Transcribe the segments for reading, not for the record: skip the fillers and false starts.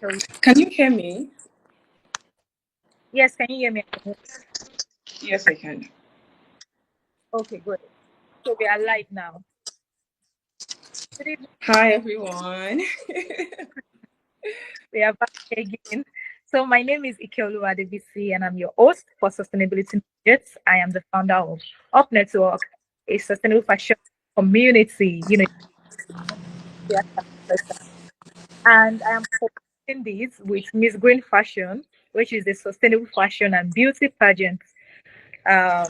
So, Can you hear me? yes, can you hear me? Yes, I can. Okay, good. So we are live now. Good evening. Hi, everyone. We are back again. So my name is Ikeolu Adebisi, and I'm your host for Sustainability Budgets. I am the founder of Up Network, a sustainable fashion community. And I am hosting this with Miss Green Fashion, which is a sustainable fashion and beauty pageant, um,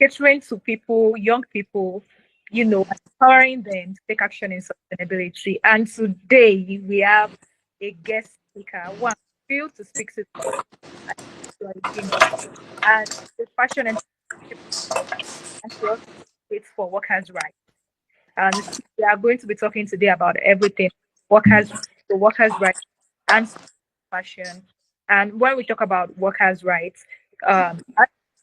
catering to people, young people, empowering them to take action in sustainability. And today we have a guest speaker, one feel to speak to us, and the fashion and she also advocates for workers' rights. And we are going to be talking today about everything workers' rights and fashion. And when we talk about workers' rights, fashion,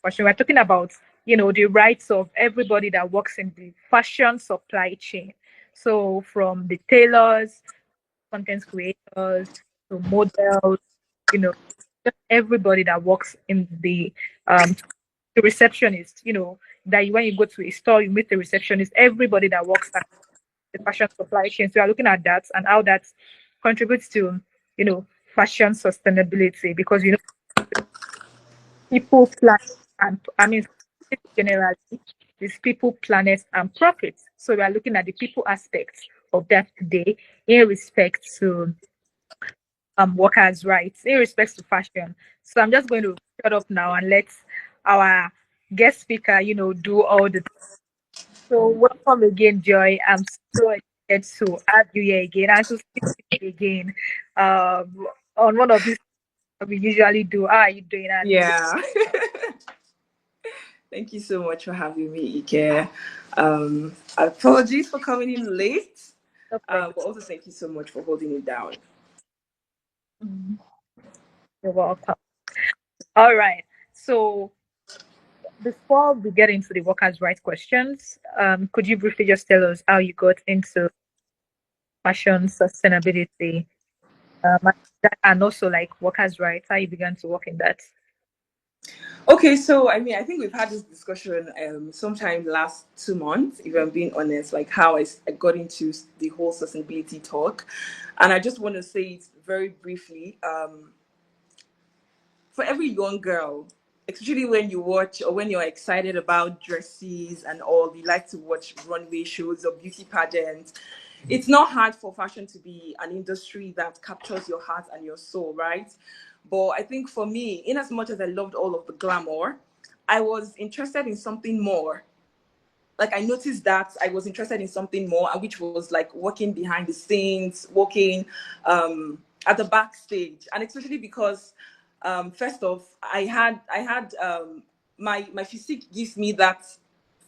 we're talking about the rights of everybody that works in the fashion supply chain. So from the tailors, content creators, to models, you know, just everybody that works in the receptionist, that when you go to a store, you meet the receptionist, everybody that works at the fashion supply chain. So we are looking at that and how that contributes to, you know, fashion sustainability because people, planet, and I mean generally these people, planet, and profits. So we are looking at the people aspects of that today in respect to workers' rights, in respect to fashion. So I'm just going to shut up now and let our guest speaker, do all the. So welcome again, Joy. I'm so excited to have you here again and to speak with you again on one of these we usually do. How are you doing? And Yeah. Thank you so much for having me, Ike. Apologies for coming in late, no problem. but also thank you so much for holding it down. Mhm. You're welcome. All right. So before we get into the workers' rights questions, could you briefly just tell us how you got into fashion sustainability, um, and also like workers' rights, how you began to work in that? Okay, so I mean, I think we've had this discussion sometime last 2 months, if I'm being honest, like how I got into the whole sustainability talk. And I just want to say it very briefly. For every young girl, especially when you watch or when you're excited about dresses and all, you like to watch runway shows or beauty pageants. It's not hard for fashion to be an industry that captures your heart and your soul, right? But I think for me, in as much as I loved all of the glamour, I was interested in something more. Like I noticed that I was interested in something more, which was like working behind the scenes, working at the backstage, and especially because first off, I had my physique gives me that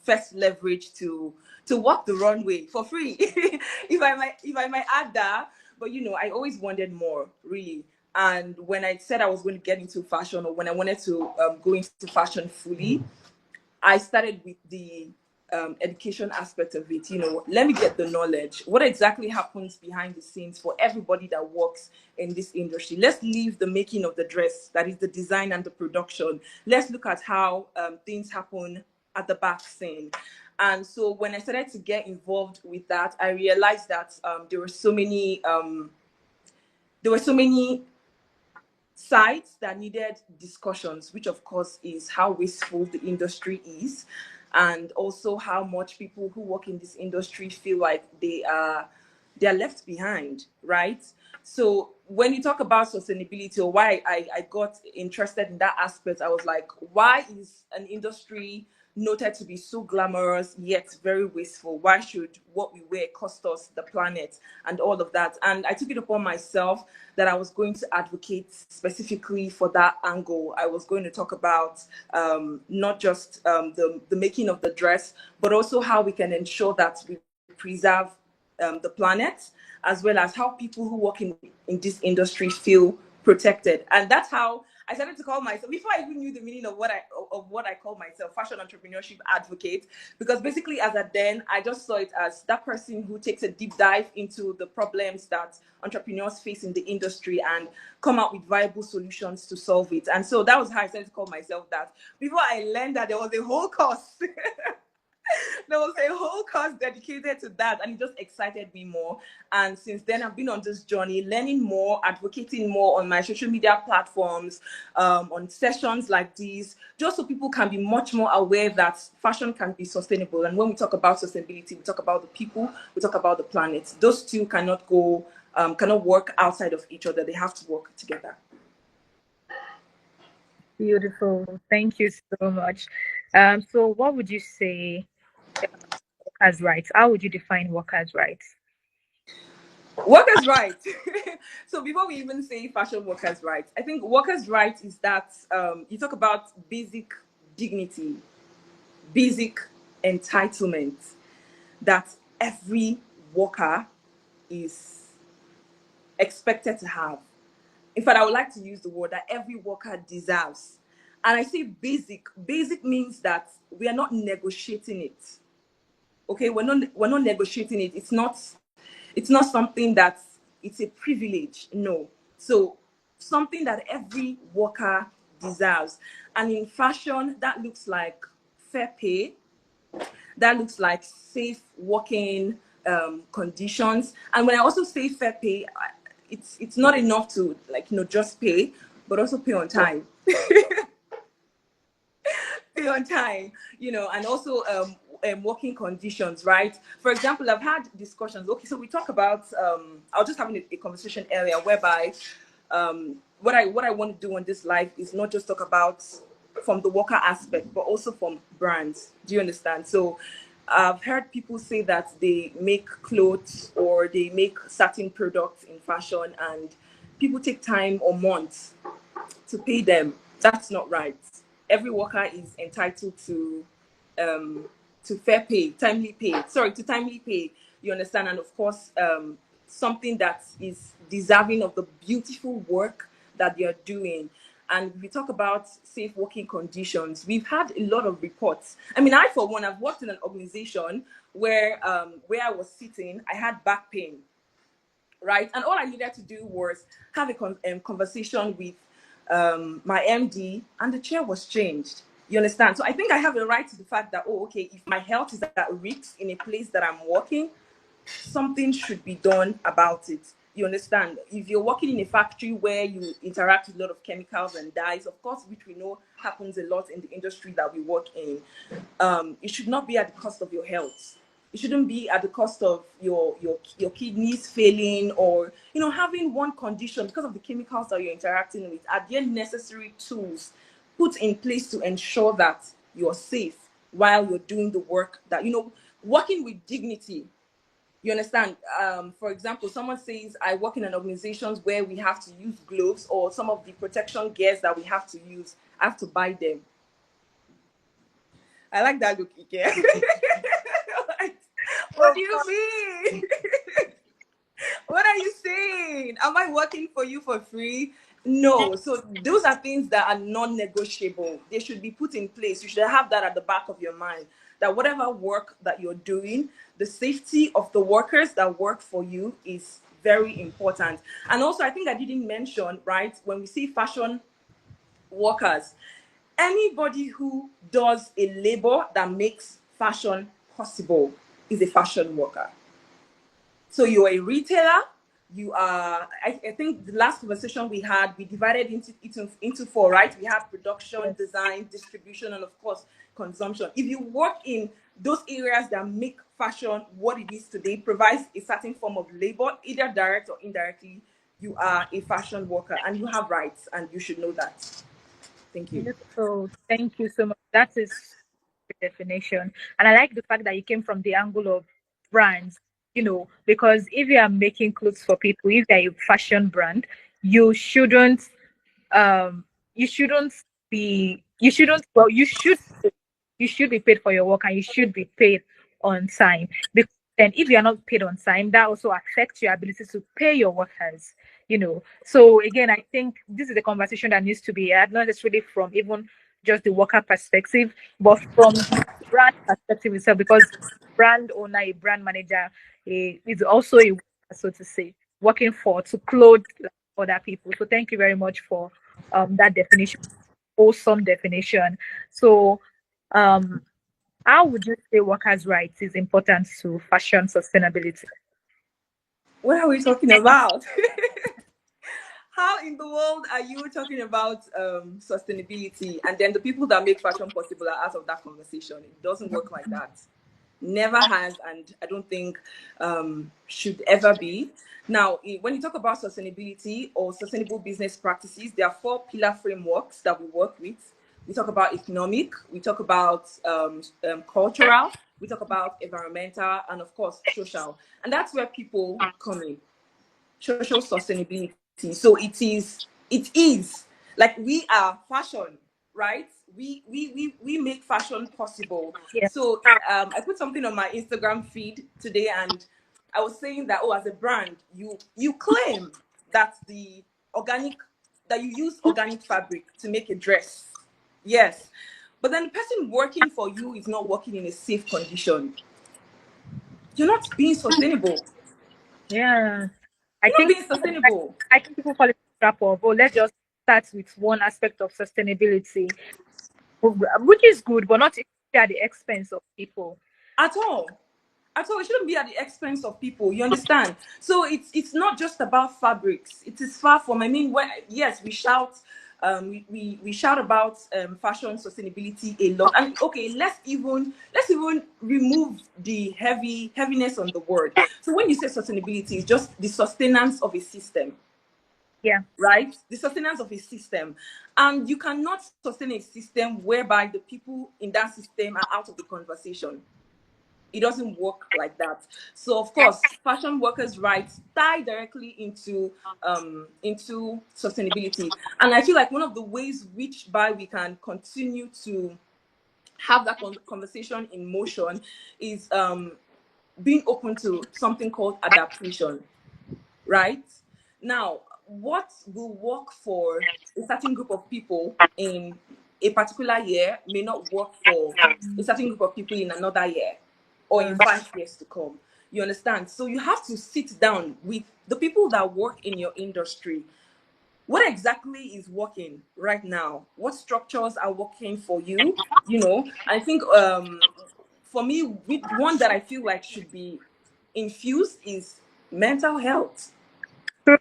first leverage to walk the runway for free, if I might add that. But I always wanted more, really. And when I said I was going to get into fashion, or when I wanted to go into fashion fully, I started with the education aspect of it. Let me get the knowledge. What exactly happens behind the scenes for everybody that works in this industry? Let's leave the making of the dress, that is the design and the production. Let's look at how things happen at the back scene. And so when I started to get involved with that, I realized that there were so many sides that needed discussions, which of course is how wasteful the industry is, and also how much people who work in this industry feel like they're left behind, right? So when you talk about sustainability, or why I got interested in that aspect, I was like, why is an industry noted to be so glamorous yet very wasteful? Why should what we wear cost us the planet and all of that? And I took it upon myself that I was going to advocate specifically for that angle. I was going to talk about not just the making of the dress, but also how we can ensure that we preserve the planet, as well as how people who work in this industry feel protected. And that's how I started to call myself, before I even knew the meaning of what I call myself, fashion entrepreneurship advocate. Because basically, as at then, I just saw it as that person who takes a deep dive into the problems that entrepreneurs face in the industry and come out with viable solutions to solve it. And so that was how I started to call myself that. Before I learned that there was a whole course there was a whole course dedicated to that, and it just excited me more. And since then, I've been on this journey, learning more, advocating more on my social media platforms, on sessions like these, just so people can be much more aware that fashion can be sustainable. And when we talk about sustainability, we talk about the people, we talk about the planet. Those two cannot go, cannot work outside of each other. They have to work together. Beautiful. Thank you so much. So what would you say workers' rights? How would you define workers' rights? Workers' rights. So before we even say fashion workers' rights, I think workers' rights is that you talk about basic dignity, basic entitlement that every worker is expected to have. In fact, I would like to use the word that every worker deserves. And I say basic. Basic means that we are not negotiating it. Okay, we're not negotiating it. It's not something that it's a privilege. No. So something that every worker deserves. And in fashion, that looks like fair pay, that looks like safe working conditions. And when I also say fair pay, it's not enough to, like, just pay, but also pay on time. Pay on time, and also working conditions, right? For example, I've had discussions. Okay, so we talk about. I was just having a conversation earlier whereby what I want to do on this life is not just talk about from the worker aspect, but also from brands. Do you understand? So I've heard people say that they make clothes or they make certain products in fashion, and people take time or months to pay them. That's not right. Every worker is entitled um, to fair pay, timely pay. Sorry, to timely pay. You understand? And of course, something that is deserving of the beautiful work that they are doing. And we talk about safe working conditions. We've had a lot of reports. I mean, I, for one, I've worked in an organization where I was sitting, I had back pain, right? And all I needed to do was have a conversation with my MD, and the chair was changed. You understand? So I think I have a right to the fact that, oh, okay, if my health is at risk in a place that I'm working, something should be done about it. You understand? If you're working in a factory where you interact with a lot of chemicals and dyes, of course, which we know happens a lot in the industry that we work in, it should not be at the cost of your health. It shouldn't be at the cost of your kidneys failing, or having one condition because of the chemicals that you're interacting with. Are there necessary tools put in place to ensure that you're safe while you're doing the work that working with dignity? You understand? For example, someone says, I work in an organizations where we have to use gloves, or some of the protection gears that we have to use, I have to buy them. I like that look, Ike. Like, what do you mean? What are you saying? Am I working for you for free? No. So those are things that are non-negotiable. They should be put in place. You should have that at the back of your mind, that whatever work that you're doing, the safety of the workers that work for you is very important. And also, I think I didn't mention, right, when we see fashion workers, anybody who does a labor that makes fashion possible is a fashion worker. So you're a retailer. You are. I think the last conversation we had, we divided into four, right? We have production, Yes. design, distribution, and of course consumption. If you work in those areas that make fashion what it is today, provides a certain form of labor, either direct or indirectly, you are a fashion worker and you have rights, and you should know that. Thank you. Beautiful. Thank you so much. That is the definition. And I like the fact that you came from the angle of brands, because if you are making clothes for people, if you're a fashion brand, you shouldn't um you shouldn't you shouldn't you should be paid for your work, and you should be paid on time, because then if you're not paid on time, that also affects your ability to pay your workers, So again, I think this is a conversation that needs to be had, not necessarily from even just the worker perspective, but from the brand perspective itself, because brand owner, a brand manager, is also a worker, so to say, working for to clothe like, other people. So thank you very much for that definition, awesome definition. So um how would you say workers' rights is important to fashion sustainability? What are we talking about? How in the world are you talking about sustainability and then the people that make fashion possible are out of that conversation? It doesn't work like that. Never has, and I don't think should ever be. Now, when you talk about sustainability or sustainable business practices, there are four pillar frameworks that we work with. We talk about economic, we talk about cultural, we talk about environmental, and of course, social. And that's where people come in, social sustainability. So it is like we are fashion, right? We make fashion possible. Yeah. So I put something on my Instagram feed today, and I was saying that, oh, as a brand, you claim that the organic that you use organic fabric to make a dress. Yes. But then the person working for you is not working in a safe condition. You're not being sustainable. Yeah. I You're not think being I, sustainable I think people fall into the trap of, oh, let's just start with one aspect of sustainability, which is good, but not at the expense of people. at all. At all. It shouldn't be at the expense of people. You understand? So it's not just about fabrics. It is far from. I mean, yes, we shout. We shout about fashion sustainability a lot, and okay, let's even remove the heaviness on the word. So when you say sustainability, it's just the sustenance of a system, Yeah. right? The sustenance of a system. And you cannot sustain a system whereby the people in that system are out of the conversation. It doesn't work like that. So of course, fashion workers' rights tie directly into sustainability. And I feel like one of the ways which by we can continue to have that conversation in motion is being open to something called adaptation, right? Now, what will work for a certain group of people in a particular year may not work for a certain group of people in another year or in 5 years to come. You understand? So you have to sit down with the people that work in your industry. What exactly is working right now? What structures are working for you? I think for me, one that I feel like should be infused is mental health. True.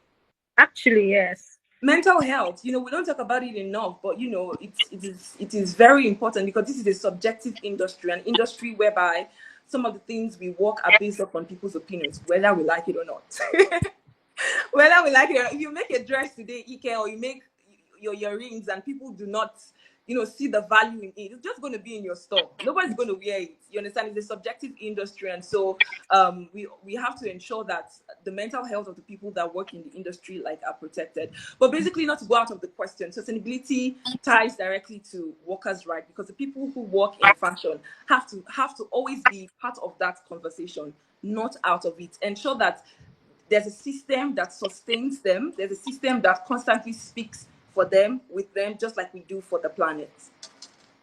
Actually, yes. Mental health, we don't talk about it enough, but it is very important because this is a subjective industry, an industry whereby some of the things we work are based upon people's opinions, whether we like it or not. Whether we like it or not. If you make a dress today, Ike, or you make your earrings and people do not, see the value in it, it's just going to be in your store. Nobody's going to wear it. You understand? It's a subjective industry. And so we have to ensure that the mental health of the people that work in the industry like are protected. But basically, not to go out of the question, sustainability ties directly to workers' right, because the people who work in fashion have to always be part of that conversation, not out of it. Ensure that there's a system that sustains them. There's a system that constantly speaks for them, with them, just like we do for the planet.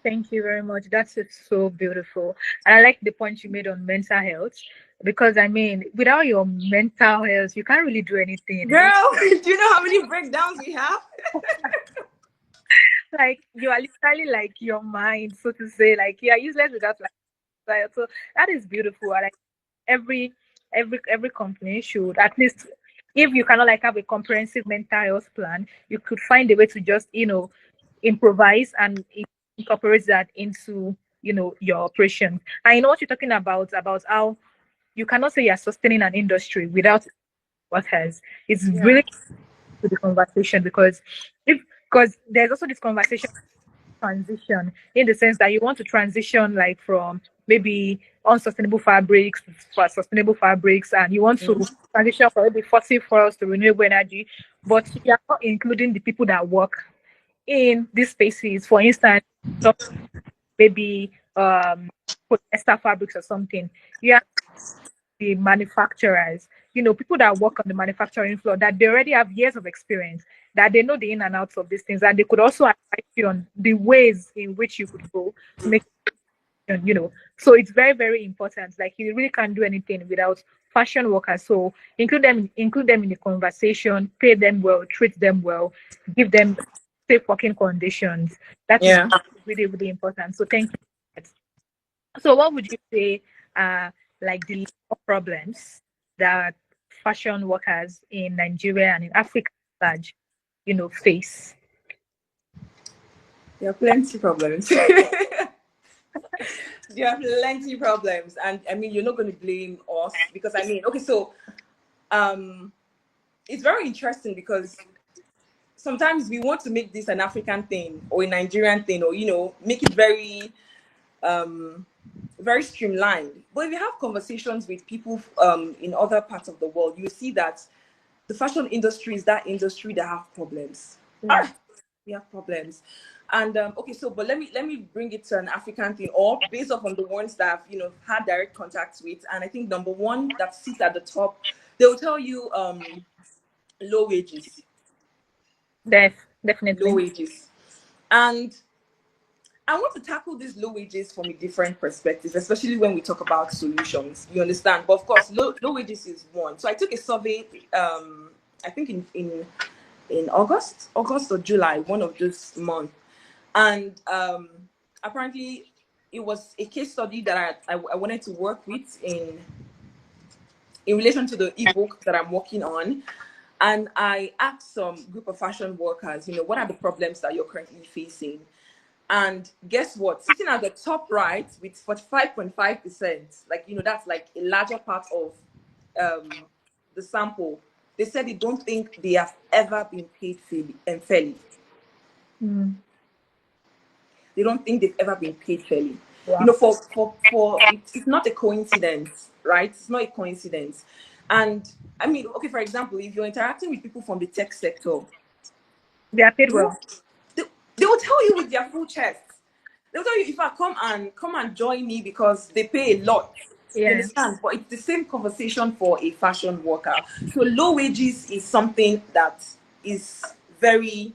Thank you very much. That's so beautiful. And I like the point you made on mental health because I mean, without your mental health, you can't really do anything. Girl, do you know how many breakdowns we have? Like you are literally like your mind, so to say, like you are useless without like. So that is beautiful. I like every every company should at least, if you cannot like have a comprehensive mental health plan, you could find a way to just improvise and incorporate that into your operation. And you know what you're talking about how you cannot say you're sustaining an industry without workers. It's Yeah. really to the conversation if because there's also this conversation transition in the sense that you want to transition like from maybe unsustainable fabrics for sustainable fabrics, and you want to Mhm. transition from maybe fossil fuels to renewable energy, but you are not including the people that work in these spaces. For instance, maybe polyester fabrics or something. Yeah, the manufacturers, you know, people that work on the manufacturing floor, that they already have years of experience, that they know the in and outs of these things, and they could also advise you on the ways in which you could go to make it, you know. So it's very, very important. Like you really can't do anything without fashion workers. So include them in the conversation, pay them well, treat them well, give them safe working conditions. That is Yeah. really, really important. So thank you. So, what would you say are like the problems that fashion workers in Nigeria and in Africa at large, you know, face? There are plenty problems. There are plenty problems, and I mean, you're not going to blame us because I mean, okay, so um, it's very interesting because sometimes we want to make this an African thing or a Nigerian thing, or make it um, very streamlined. But if you have conversations with people in other parts of the world, you see that the fashion industry is that industry that have problems. Yeah. Ah, we have problems. And okay, so but let me bring it to an African thing, or based off on the ones that I've had direct contact with. And I think number one that sits at the top, they will tell you low wages, low Definitely. wages. And I want to tackle these low wages from a different perspective, especially when we talk about solutions. You understand? But of course, low wages is one. So I took a survey, I think in August or July, one of this month, and apparently it was a case study that I wanted to work with in relation to the ebook that I'm working on. And I asked some group of fashion workers, what are the problems that you're currently facing? And guess what? Sitting at the top right with 45.5%, like, that's like a larger part of the sample. They said they don't think they have ever been paid fairly. Mm. They don't think they've ever been paid fairly. Wow. For it's not a coincidence, right? It's not a coincidence. And I mean, okay, for example, if you're interacting with people from the tech sector, They are paid they will, well. they, they will tell you with their full chest. They'll tell you, if I come and join me because they pay a lot. You Yeah. understand? But it's the same conversation for a fashion worker. So low wages is something that is very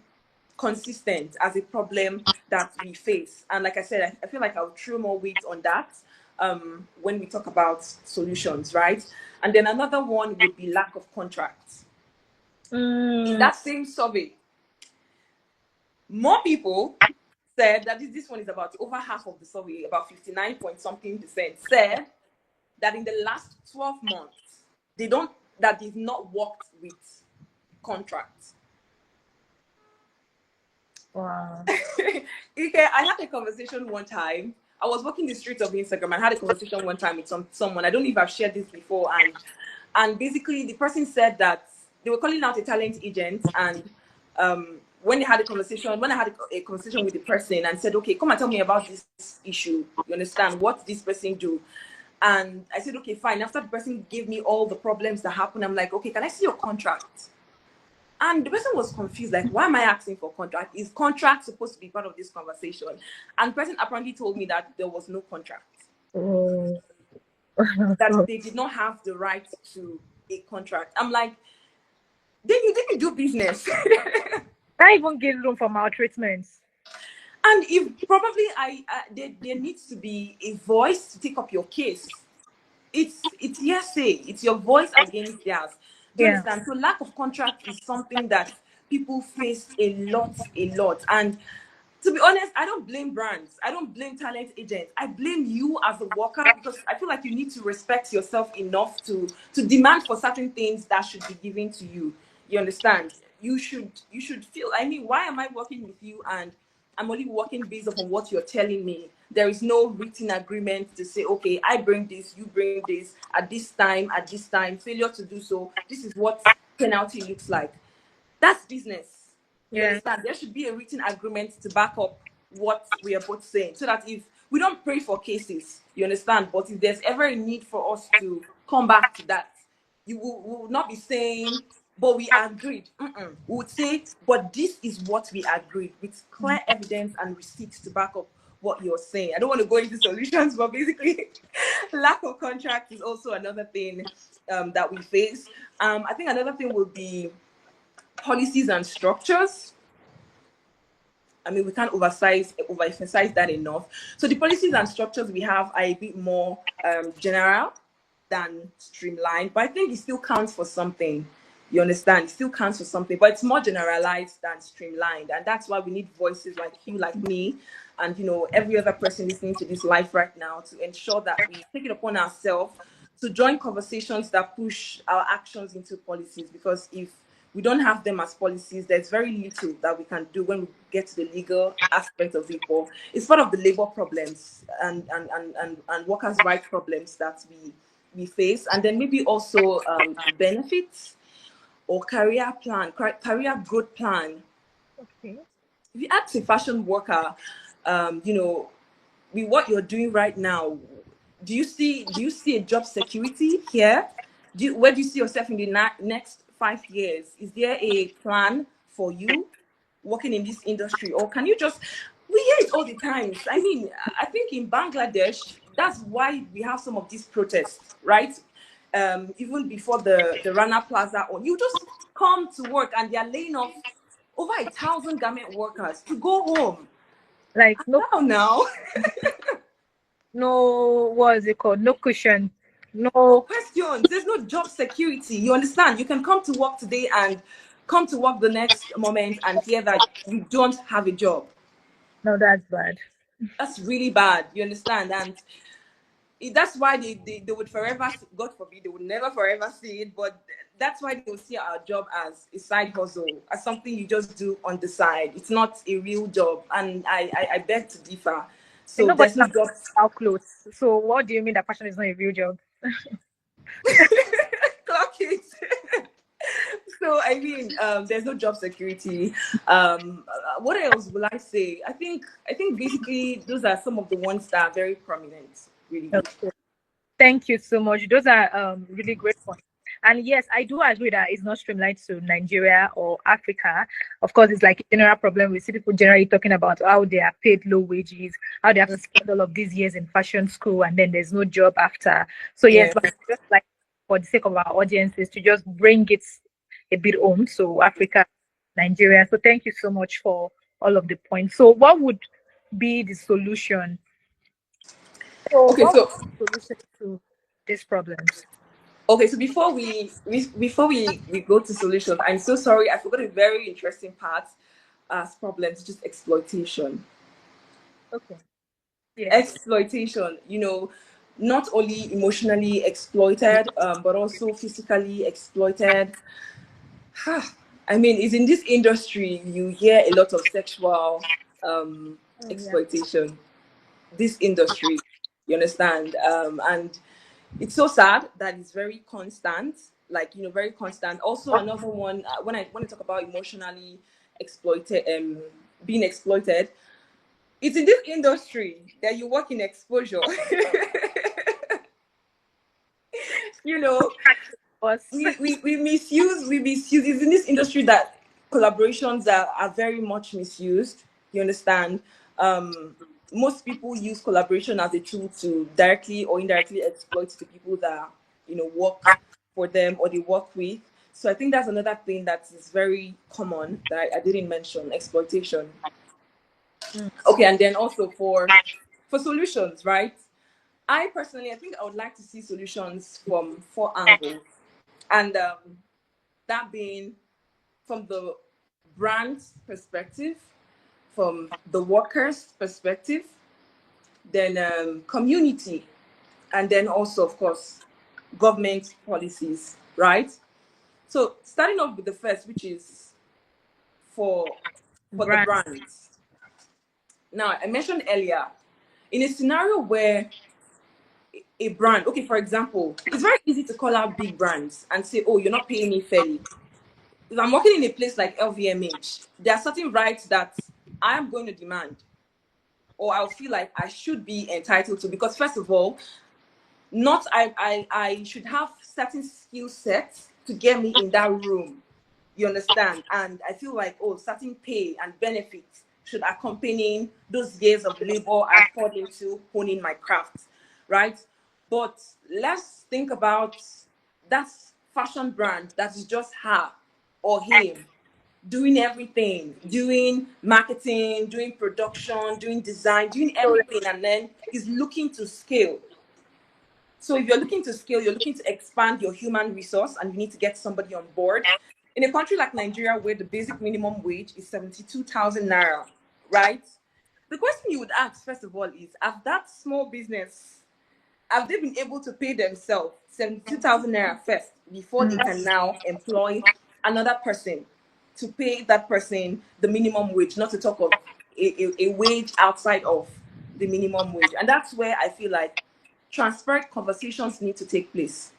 consistent as a problem that we face. And like I said, I feel like I'll throw more weight on that when we talk about solutions, right? And then another one would be lack of contracts. In Mm. that same survey, more people said that this one is about over half of the survey, about 59 point something percent, said that in the last 12 months, they've not worked with contracts. Wow. Okay, I had a conversation one time. I was walking the streets of Instagram and had a conversation one time with someone. I don't know if I've shared this before, and basically the person said that they were calling out a talent agent, and when I had a conversation with the person and said, okay, come and tell me about this issue. You understand what this person do? And I said, okay, fine. After the person gave me all the problems that happened, I'm like, okay, can I see your contract? And the person was confused, like, why am I asking for contract? Is contract supposed to be part of this conversation? And the person apparently told me that there was no contract, Oh. that they did not have the right to a contract. I'm like, then you didn't do business. Can't even give room for maltreatments. And if probably there needs to be a voice to take up your case. It's hearsay. It's your voice against theirs. Do you Yeah. understand? So lack of contract is something that people face a lot. And to be honest, I don't blame brands. I don't blame talent agents. I blame you as a worker, because I feel like you need to respect yourself enough to demand for certain things that should be given to you. You understand? You should feel. I mean, why am I working with you and I'm only working based upon what you're telling me? There is no written agreement to say, okay, I bring this, you bring this at this time. Failure to do so, this is what penalty looks like. That's business. You Yeah. understand? There should be a written agreement to back up what we are both saying, so that if we don't pray for cases, you understand, but if there's ever a need for us to come back to that, we will not be saying, but we agreed. We would say, but this is what we agreed, with clear evidence and receipts to back up what you're saying. I don't want to go into solutions, but basically, lack of contract is also another thing that we face. I think another thing will be policies and structures. I mean, we can't overemphasize that enough. So the policies and structures we have are a bit more general than streamlined, but I think it still counts for something. You understand? It still counts for something, but it's more generalized than streamlined, and that's why we need voices like you, like me, and every other person listening to this live right now to ensure that we take it upon ourselves to join conversations that push our actions into policies. Because if we don't have them as policies, there's very little that we can do when we get to the legal aspect of it. But it's part of the labor problems and workers' rights problems that we face, and then maybe also benefits or career plan, career growth plan. Okay. If you ask a fashion worker, with what you're doing right now, do you see a job security here? Where do you see yourself in the next 5 years? Is there a plan for you working in this industry, or can you just? We hear it all the times. I mean, I think in Bangladesh, that's why we have some of these protests, right? Even before the Rana Plaza, or you just come to work and they're laying off over 1,000 garment workers to go home. Like no, Now. no, what is it called? No cushion. No No, questions. There's no job security. You understand? You can come to work today and come to work the next moment and hear that you don't have a job. no, that's bad. That's really bad. You understand? And that's why they would forever, God forbid, they would never forever see it, but that's why they will see our job as a side hustle, as something you just do on the side. It's not a real job. And I beg to differ. And So nobody there's no can job. our clothes. So what do you mean that fashion is not a real job? Clock it. So I mean, there's no job security. What else will I say? I think basically those are some of the ones that are very prominent, really. Okay. Thank you so much. Those are really great points. And yes, I do agree that it's not streamlined to Nigeria or Africa. Of course, it's like a general problem. We see people generally talking about how they are paid low wages, how they have to spend all of these years in fashion school, and then there's no job after. So yes, Yeah. but just like for the sake of our audiences, to just bring it a bit home. So Africa, Nigeria. So thank you so much for all of the points. So what would be the solution? So Okay. what So would be the solution to these problems? okay. So before we go to solutions, I'm so sorry. I forgot a very interesting part as problems, just exploitation. Okay. Yes. Exploitation. Not only emotionally exploited, but also physically exploited. I mean, it's in this industry you hear a lot of sexual Oh, yeah. exploitation. This industry, you understand, and it's so sad that it's very constant. Like very constant. Also, another one when I talk about emotionally exploited, being exploited, it's in this industry that you work in exposure. you know, Us. we misuse. It's in this industry that collaborations are very much misused. You understand? Most people use collaboration as a tool to directly or indirectly exploit the people that work for them or they work with. So I think that's another thing that is very common that I didn't mention: exploitation. Mm. Okay, and then also for solutions, right? I think I would like to see solutions from four angles, and that being from the brand's perspective, from the workers' perspective, then community, and then also, of course, government policies, right? So starting off with the first, which is for the Brand. brands. Now, I mentioned earlier, in a scenario where a brand, okay, for example, it's very easy to call out big brands and say, oh, you're not paying me fairly. If I'm working in a place like LVMH, there are certain rights that I am going to demand, or I'll feel like I should be entitled to, because first of all, not I should have certain skill sets to get me in that room. You understand? And I feel like, oh, certain pay and benefits should accompany those years of labor I poured into honing my craft, right? But let's think about that fashion brand that is just her or him doing everything, doing marketing, doing production, doing design, doing So everything, and then is looking to scale. So if you're looking to scale, you're looking to expand your human resource and you need to get somebody on board. In a country like Nigeria, where the basic minimum wage is 72,000 naira, right? The question you would ask, first of all, is have that small business, have they been able to pay themselves 72,000 naira first before they can now employ another person to pay that person the minimum wage, not to talk of a wage outside of the minimum wage? And that's where I feel like transparent conversations need to take place.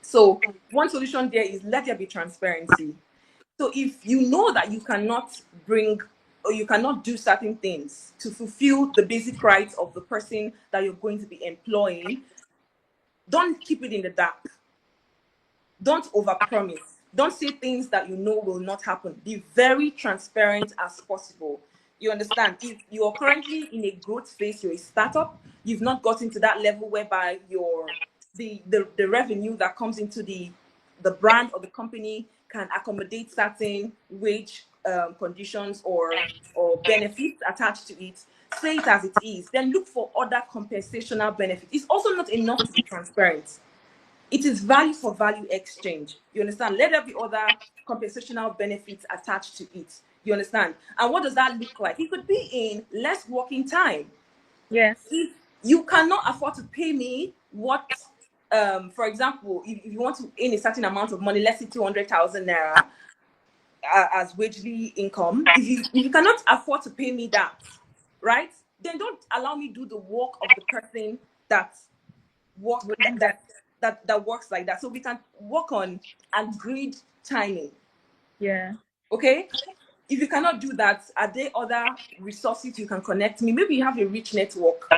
So one solution there is let there be transparency. So if you know that you cannot bring or you cannot do certain things to fulfill the basic rights of the person that you're going to be employing, don't keep it in the dark. Don't overpromise. Don't say things that you know will not happen. Be very transparent as possible. You understand? If you are currently in a growth phase, you're a startup, you've not gotten to that level whereby your the revenue that comes into the brand or the company can accommodate certain wage conditions or benefits attached to it. Say it as it is. Then look for other compensational benefits. It's also not enough to be transparent. It is value for value exchange. You understand? Let there be other compensational benefits attached to it. You understand? And what does that look like? It could be in less working time. yes, If you cannot afford to pay me what, for example, if you want to earn a certain amount of money, let's say 200,000 naira as wagely income, if you cannot afford to pay me that, right? Then don't allow me do the work of the person that work would that do that. that that works like that. So we can work on agreed timing. Yeah, Okay. If you cannot do that, are there other resources you can connect me? Maybe you have a rich network.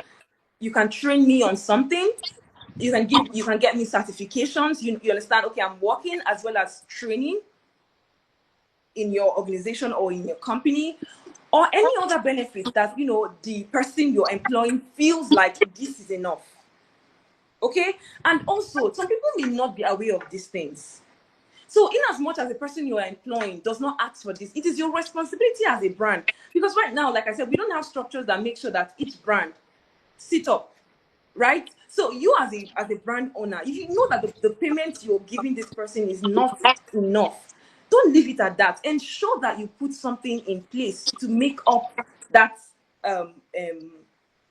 You can train me on something. You can get me certifications. You understand? Okay, I'm working as well as training in your organization or in your company, or any other benefits that the person you're employing feels like this is enough. Okay. And also, some people may not be aware of these things. So, in as much as the person you are employing does not ask for this, it is your responsibility as a brand. Because right now, like I said, we don't have structures that make sure that each brand sit up, right? So, you as a brand owner, if you know that the payment you're giving this person is not enough, don't leave it at that. Ensure that you put something in place to make up that um, um,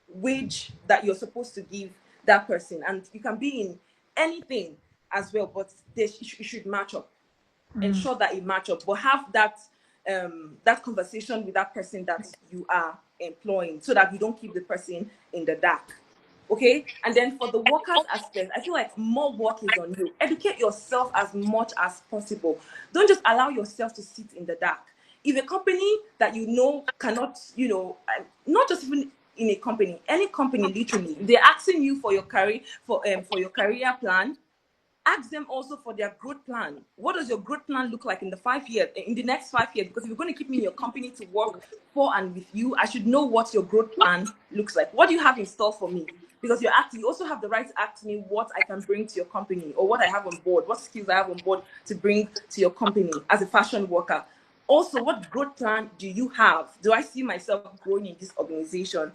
wage that you're supposed to give that person. And you can be in anything as well, but it should match up. Ensure that it match up, but have that conversation with that person that you are employing, so that you don't keep the person in the dark. Okay. And then for the workers aspect, I feel like more work is on you. Educate yourself as much as possible. Don't just allow yourself to sit in the dark. If a company that you know cannot, not just even in a company, any company, literally, they're asking you for your career, for your career plan. Ask them also for their growth plan. What does your growth plan look like in the 5 years, in the next 5 years? Because if you're going to keep me in your company to work for and with you, I should know what your growth plan looks like. What do you have in store for me? Because you also have the right to ask me what I can bring to your company, or what I have on board, what skills I have on board to bring to your company as a fashion worker. Also, what growth plan do you have? Do I see myself growing in this organization?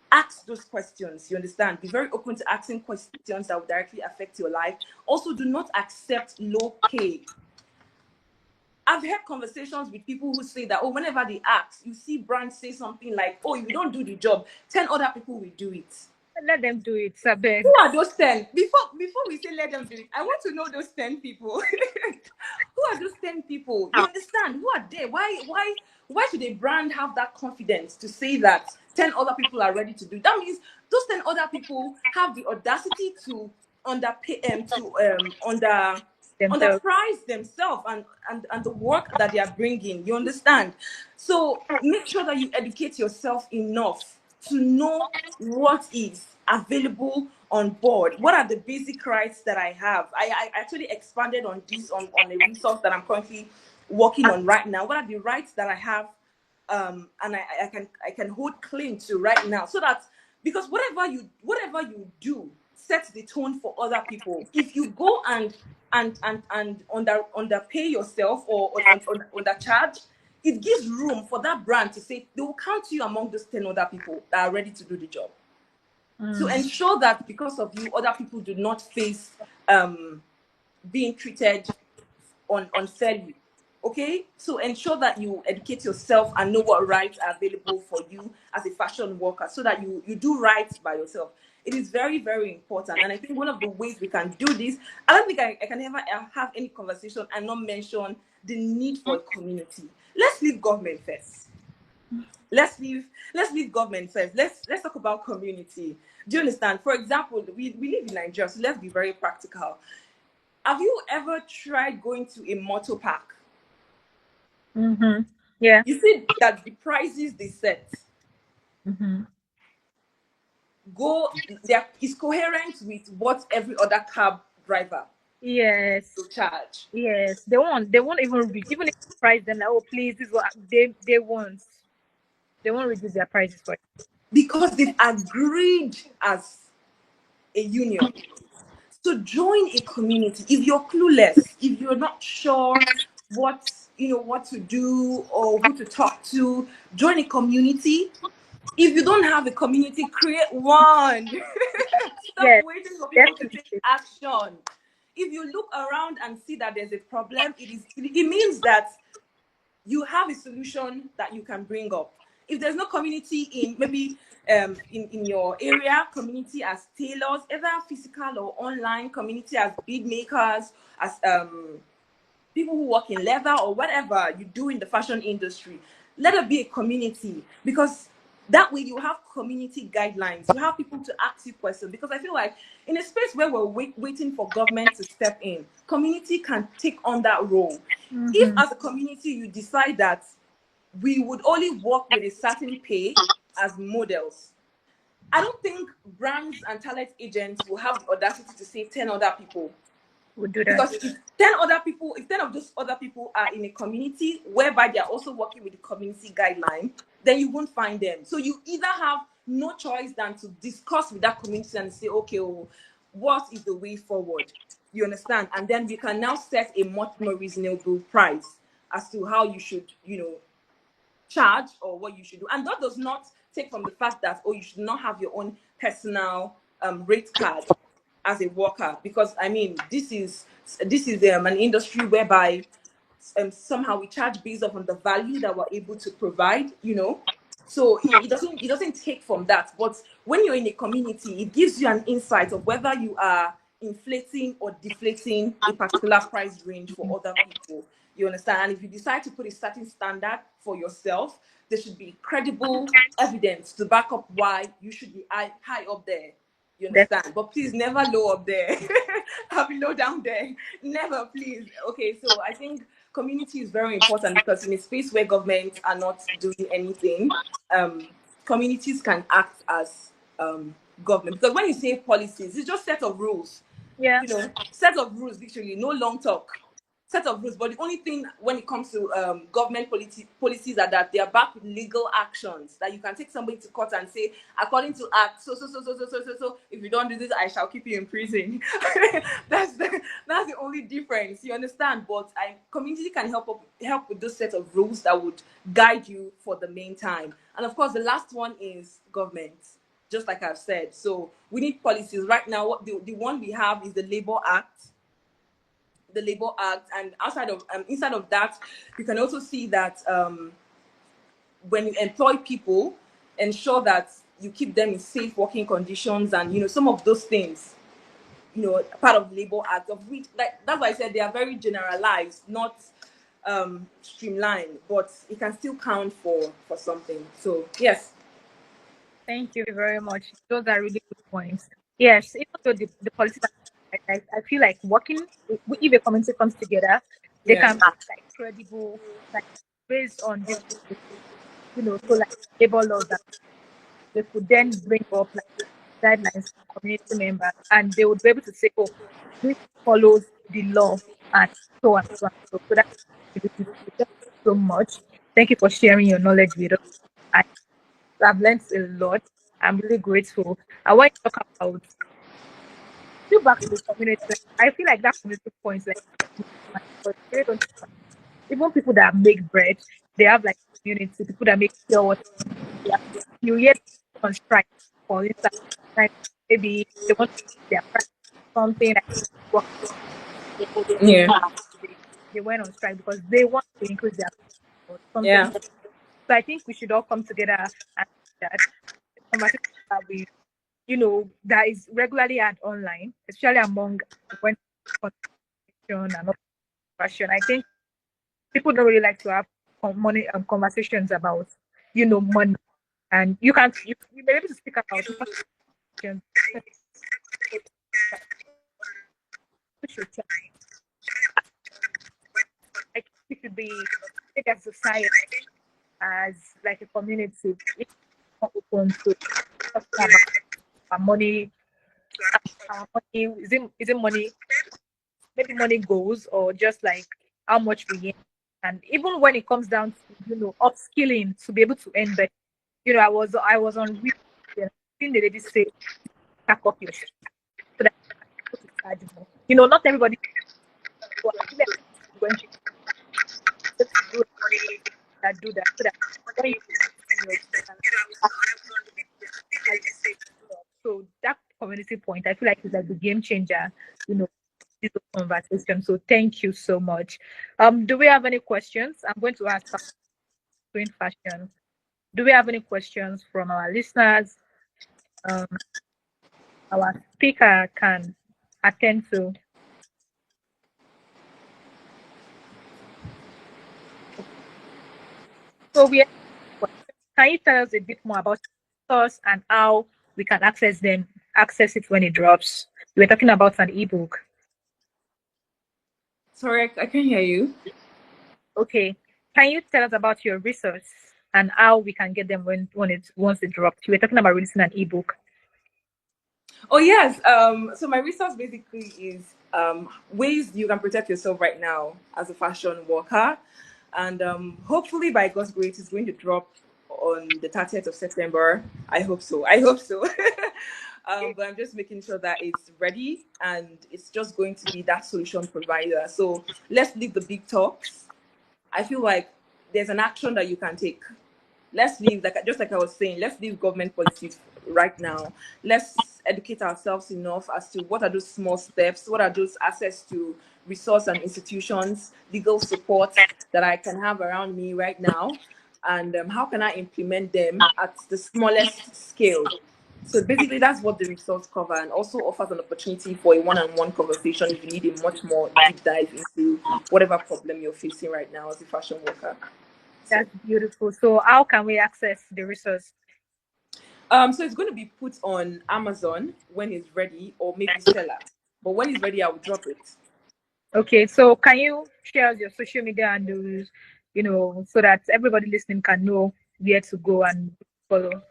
Ask those questions. You understand? Be very open to asking questions that will directly affect your life. Also, do not accept low pay. I've had conversations with people who say that, oh, whenever they ask, you see brands say something like, oh, if you don't do the job, 10 other people will do it. let them do it. I Who beg. are those 10? Before we say let them do it, I want to know those 10 people. Who are those 10 people? You understand? Who are they? Why should a brand have that confidence to say that 10 other people are ready to do it? That means those 10 other people have the audacity to underpay Themselves. underprice themselves and the work that they are bringing. You understand? So make sure that you educate yourself enough to know what is available on board. What are the basic rights that I have? I actually expanded on this on a resource that I'm currently working on right now. What are the rights that I have and I can hold claim to right now, so that, because whatever you do sets the tone for other people. If you go and underpay yourself, or undercharge, it gives room for that brand to say they will count you among those 10 other people that are ready to do the job, to Mm. ensure that because of you, other people do not face um, being treated unfairly. Okay, so ensure that you educate yourself and know what rights are available for you as a fashion worker, so that you do right by yourself. It is very, very important, and I think one of the ways we can do this, I don't think I can ever have any conversation and not mention the need for a community. Let's leave government first. Let's leave government first. Let's talk about community. Do you understand? For example, we live in Nigeria, so let's be very practical. Have you ever tried going to a motor park? Mm-hmm. Yeah. You see that the prices they set Mm-hmm. go there is coherent with what every other cab driver Yes. will charge, Yes. They won't even even if you price them like, oh please, this is what they won't reduce their prices for it. because they've agreed as a union. So join a community. If you're clueless, if you're not sure what what to do or who to talk to, join a community. If you don't have a community, create one. Stop Yes, waiting for people to definitely. take action. If you look around and see that there's a problem, it means that you have a solution that you can bring up. If there's no community in maybe in your area, community as tailors, either physical or online, community as bead makers, as people who work in leather or whatever you do in the fashion industry, let it be a community, because that way you have community guidelines, you have people to ask you questions. Because I feel like in a space where we're waiting for government to step in, community can take on that role. If Mm-hmm. as a community you decide that we would only work with a certain pay as models, I don't think brands and talent agents will have the audacity to say 10 other people. We'll do that. Because if 10 of those other people are in a community whereby they are also working with the community guideline, then you won't find them. So you either have no choice than to discuss with that community and say, okay, oh, what is the way forward? You understand? And then we can now set a much more reasonable price as to how you should, charge or what you should do. And that does not take from the fact that, oh, you should not have your own personal rate card as a worker, because I mean this is an industry whereby somehow we charge based off on the value that we're able to provide, so it doesn't take from that. But when you're in a community, it gives you an insight of whether you are inflating or deflating a particular price range for other people. You understand? And if you decide to put a certain standard for yourself, there should be credible evidence to back up why you should be high up there. You Def- understand? But please never low up there. I'll be low down there. Never, please. Okay, so I think community is very important, because in a space where governments are not doing anything, um, communities can act as government. Because when you say policies, it's just set of rules. yeah. Set of rules, literally, no long talk. Set of rules. But the only thing when it comes to government policies are that they are backed with legal actions, that you can take somebody to court and say, according to act so, if you don't do this, I shall keep you in prison. That's the only difference. You understand? But community can help with those set of rules that would guide you for the main time. And of course, the last one is government, just like I've said. So we need policies. Right now, what the one we have is the Labor Act. The Labor Act, and outside of inside of that, you can also see that when you employ people, ensure that you keep them in safe working conditions, and some of those things, part of the Labor Act, of which, like, that's why I said they are very generalized, not streamlined, but it can still count for something. So yes. Thank you very much. Those are really good points. Yes, even though the policies I feel like working, if a community comes together, they Yeah. can be like credible, like based on this, so like labor laws that they could then bring up like guidelines for community members, and they would be able to say, oh, this follows the law, and so and so and so. So that reduces so much. Thank you for sharing your knowledge with us. I, I've learned a lot. I'm really grateful. I want to talk about you back to the community. Like, I feel like that community points like but they don't even people that make bread, they have like community, people that make pure water. Yeah. You hear people on strike, for instance, like maybe they want to their price something like work Yeah. they went on strike because they want to increase their or something. Yeah. So I think we should all come together and do that conversation that we that is regularly had online, especially among when conversation and fashion. I think people don't really like to have money conversations about money, and you may be able to speak about fashion. Should try. I think we should be take as a society as like a community it's more open to talking about our money. Our money is it money? Maybe money goals or just like how much we earn. And even when it comes down to upskilling to be able to earn better. I was on read and seen the lady say pack up your shit so that you can charge more. Not everybody but I feel like when you do that so that when you in your so that community point, I feel like it's like the game changer, you know, this conversation. So thank you so much. Do we have any questions? I'm going to ask in fashion. Do we have any questions from our listeners? Um, our speaker can attend to. So we have can you tell us a bit more about us and how we can access it when it drops? We're talking about an ebook. Sorry, I can't hear you. Okay. Can you tell us about your research and how we can get them once it drops? You were talking about releasing an ebook. Oh yes. So my resource basically is ways you can protect yourself right now as a fashion worker, and hopefully by God's grace, it's going to drop on the 30th of September. I hope so. I hope so. But I'm just making sure that it's ready, and it's just going to be that solution provider. So let's leave the big talks. I feel like there's an action that you can take. Let's leave, like just like I was saying, let's leave government policies right now. Let's educate ourselves enough as to what are those small steps, what are those access to resource and institutions, legal support that I can have around me right now, and how can I implement them at the smallest scale. So basically, that's what the results cover, and also offers an opportunity for a one-on-one conversation if you need a much more deep dive into whatever problem you're facing right now as a fashion worker. So, That's beautiful. So how can we access the resource? so it's going to be put on Amazon when it's ready, or maybe Seller. But when it's ready, I will drop it. Okay, so can you share your social media handles, so that everybody listening can know where to go and follow?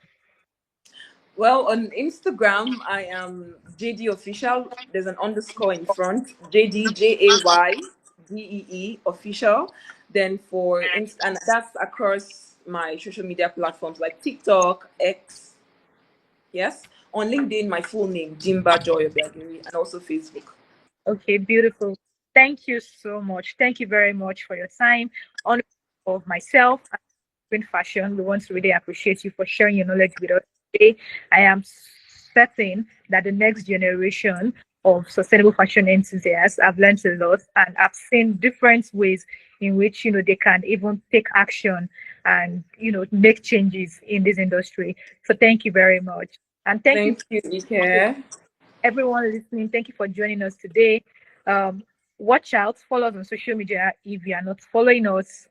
Well, on Instagram, I am JD Official. There's an underscore in front. JDJAYDEE Official. Then and that's across my social media platforms like TikTok, X, yes. On LinkedIn, my full name, Dimgbah Joy Obiagiri, and also Facebook. Okay, beautiful. Thank you so much. Thank you very much for your time. On behalf of myself and Green Fashion, we want to really appreciate you for sharing your knowledge with us today. I am certain that the next generation of sustainable fashion enthusiasts have learned a lot and have seen different ways in which they can even take action and make changes in this industry. So thank you very much. And thank you Thank you, Ike. everyone listening. Thank you for joining us today. Um, Watch out, follow us on social media if you are not following us.